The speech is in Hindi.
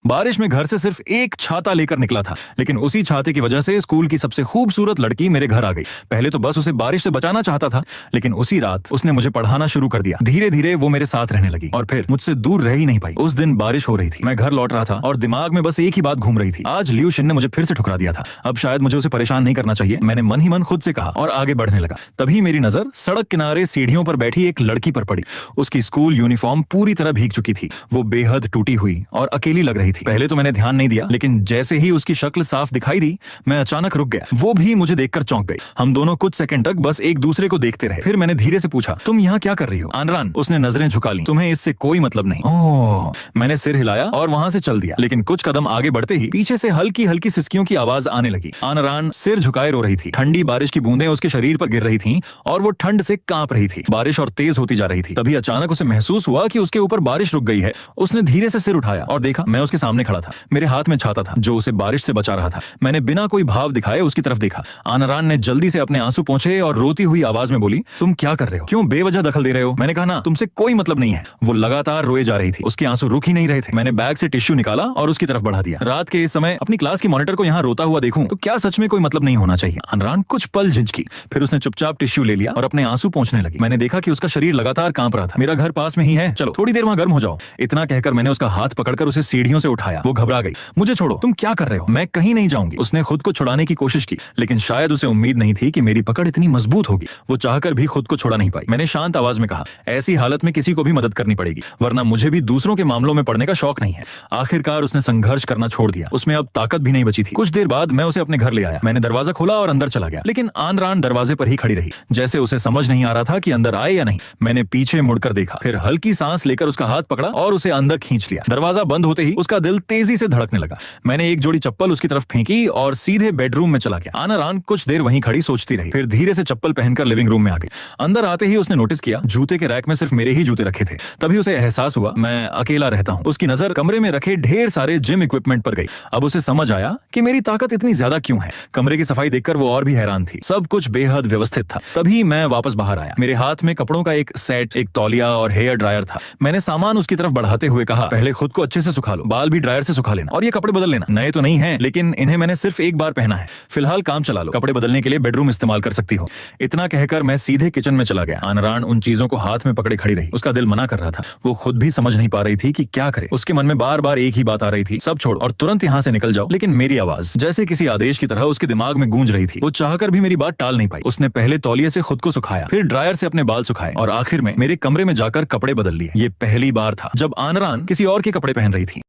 बारिश में घर से सिर्फ एक छाता लेकर निकला था, लेकिन उसी छाते की वजह से स्कूल की सबसे खूबसूरत लड़की मेरे घर आ गई। पहले तो बस उसे बारिश से बचाना चाहता था, लेकिन उसी रात उसने मुझे पढ़ाना शुरू कर दिया। धीरे धीरे वो मेरे साथ रहने लगी और फिर मुझसे दूर रह ही नहीं पाई। उस दिन बारिश हो रही थी, मैं घर लौट रहा था और दिमाग में बस एक ही बात घूम रही थी, आज लियू शिन ने मुझे फिर से ठुकरा दिया था। अब शायद मुझे उसे परेशान नहीं करना चाहिए, मैंने मन ही मन खुद से कहा और आगे बढ़ने लगा। तभी मेरी नजर सड़क किनारे सीढ़ियों पर बैठी एक लड़की पर पड़ी। उसकी स्कूल यूनिफॉर्म पूरी तरह भीग चुकी थी, वो बेहद टूटी हुई और अकेली लग रही थी। पहले तो मैंने ध्यान नहीं दिया, लेकिन जैसे ही उसकी शक्ल साफ दिखाई दी, मैं अचानक रुक गया। वो भी मुझे देखकर चौंक गई। हम दोनों कुछ सेकंड तक बस एक दूसरे को देखते रहे। फिर मैंने धीरे से पूछा, तुम यहाँ क्या कर रही हो? आनरान, उसने नजरें झुका ली। तुम्हें इससे कोई मतलब नहीं। ओह, मैंने सिर हिलाया और वहां से चल दिया, लेकिन कुछ कदम आगे बढ़ते ही पीछे से हल्की हल्की सिसकियों की आवाज आने लगी। आनरान सिर झुकाए रो रही थी। ठंडी बारिश की बूंदें उसके शरीर पर गिर रही थीं और वो ठंड से कांप रही थी। बारिश और तेज होती जा रही थी। तभी अचानक उसे महसूस हुआ कि उसके ऊपर बारिश रुक गई है। उसने धीरे से सिर उठाया और देखा, मैं उसके सामने खड़ा था। मेरे हाथ में छाता था जो उसे बारिश से बचा रहा था। मैंने बिना कोई भाव दिखाए उसकी तरफ देखा। आनरान ने जल्दी से अपने आंसू पोंछे और रोती हुई आवाज में बोली, तुम क्या कर रहे हो? क्यों बेवजह दखल दे रहे हो? मैंने कहा ना, तुमसे कोई मतलब नहीं है। वो लगातार रोए जा रही थी, उसके आंसू रुक ही नहीं रहे थे। मैंने बैग से टिश्यू निकाला और उसकी तरफ बढ़ा दिया। रात के इस समय अपनी क्लास की मॉनिटर को यहाँ रोता हुआ देखूं तो क्या सच में कोई मतलब नहीं होना चाहिए? आनरान कुछ पल झिझकी, फिर उसने चुपचाप टिश्यू ले लिया और अपने आंसू पोंछने लगी। मैंने देखा कि उसका शरीर लगातार कांप रहा था। मेरा घर पास में ही है, चलो थोड़ी देर वहां गर्म हो जाओ। इतना कहकर मैंने उसका हाथ पकड़कर उसे सीढ़ियों से उठाया। वो घबरा गई। मुझे छोड़ो, तुम क्या कर रहे हो? मैं कहीं नहीं जाऊंगी। उसने खुद को छुड़ाने की कोशिश की, लेकिन शायद उसे उम्मीद नहीं थी कि मेरी पकड़ इतनी मजबूत होगी। वो चाहकर भी खुद को छुड़ा नहीं पाई। मैंने शांत आवाज में कहा, ऐसी हालत में किसी को भी मदद करनी पड़ेगी, वरना मुझे भी दूसरों के मामलों में पड़ने का शौक नहीं है। आखिरकार उसने संघर्ष करना छोड़ दिया। उसमें अब ताकत भी नहीं बची थी। कुछ देर बाद मैं उसे अपने घर ले आया। मैंने दरवाजा खोला और अंदर चला गया, लेकिन आनरान दरवाजे पर ही खड़ी रही, जैसे उसे समझ नहीं आ रहा था कि अंदर आए या नहीं। मैंने पीछे मुड़कर देखा, फिर हल्की सांस लेकर उसका हाथ पकड़ा और उसे अंदर खींच लिया। दरवाजा बंद होते ही उसका दिल तेजी से धड़कने लगा। मैंने एक जोड़ी चप्पल उसकी तरफ फेंकी और सीधे बेडरूम में चला गया। आनरान कुछ देर वहीं खड़ी सोचती रही, फिर धीरे से चप्पल पहनकर लिविंग रूम में आ गई। अंदर आते ही उसने नोटिस किया, जूते के रैक में सिर्फ मेरे ही जूते रखे थे। तभी उसे एहसास हुआ मैं अकेला रहता हूँ। उसकी नजर कमरे में रखे ढेर सारे जिम इक्विपमेंट पर गई। अब उसे समझ आया कि मेरी ताकत इतनी ज्यादा क्यों है। कमरे की सफाई देखकर वो और भी हैरान थी। सब कुछ बेहद व्यवस्थित था। तभी मैं वापस बाहर आया। मेरे हाथ में कपड़ों का एक सेट, एक तौलिया और हेयर ड्रायर था। मैंने सामान उसकी तरफ बढ़ाते हुए कहा, पहले खुद को अच्छे से सुखा लो, बाल भी ड्रायर से सुखा लेना और ये कपड़े बदल लेना। नए तो नहीं है, लेकिन इन्हें मैंने सिर्फ एक बार पहना है। फिलहाल काम चला लो, कपड़े बदलने के लिए बेडरूम इस्तेमाल कर सकती हो। इतना कहकर मैं सीधे किचन में चला गया। आनरान उन चीजों को हाथ में पकड़े खड़ी रही। उसका दिल मना कर रहा था। वो खुद भी समझ नहीं पा रही थी कि क्या करे। उसके मन में बार बार एक ही बात आ रही थी, सब छोड़ और तुरंत यहाँ से निकल जाओ। लेकिन मेरी आवाज जैसे किसी आदेश की तरह उसके दिमाग में गूंज रही थी। वो चाहकर भी मेरी बात टाल नहीं पाई। उसने पहले तौलिए से खुद को सुखाया, फिर ड्रायर से अपने बाल सुखाए और आखिर में मेरे कमरे में जाकर कपड़े बदल लिए। ये पहली बार था जब आनरान किसी और के कपड़े पहन रही थी।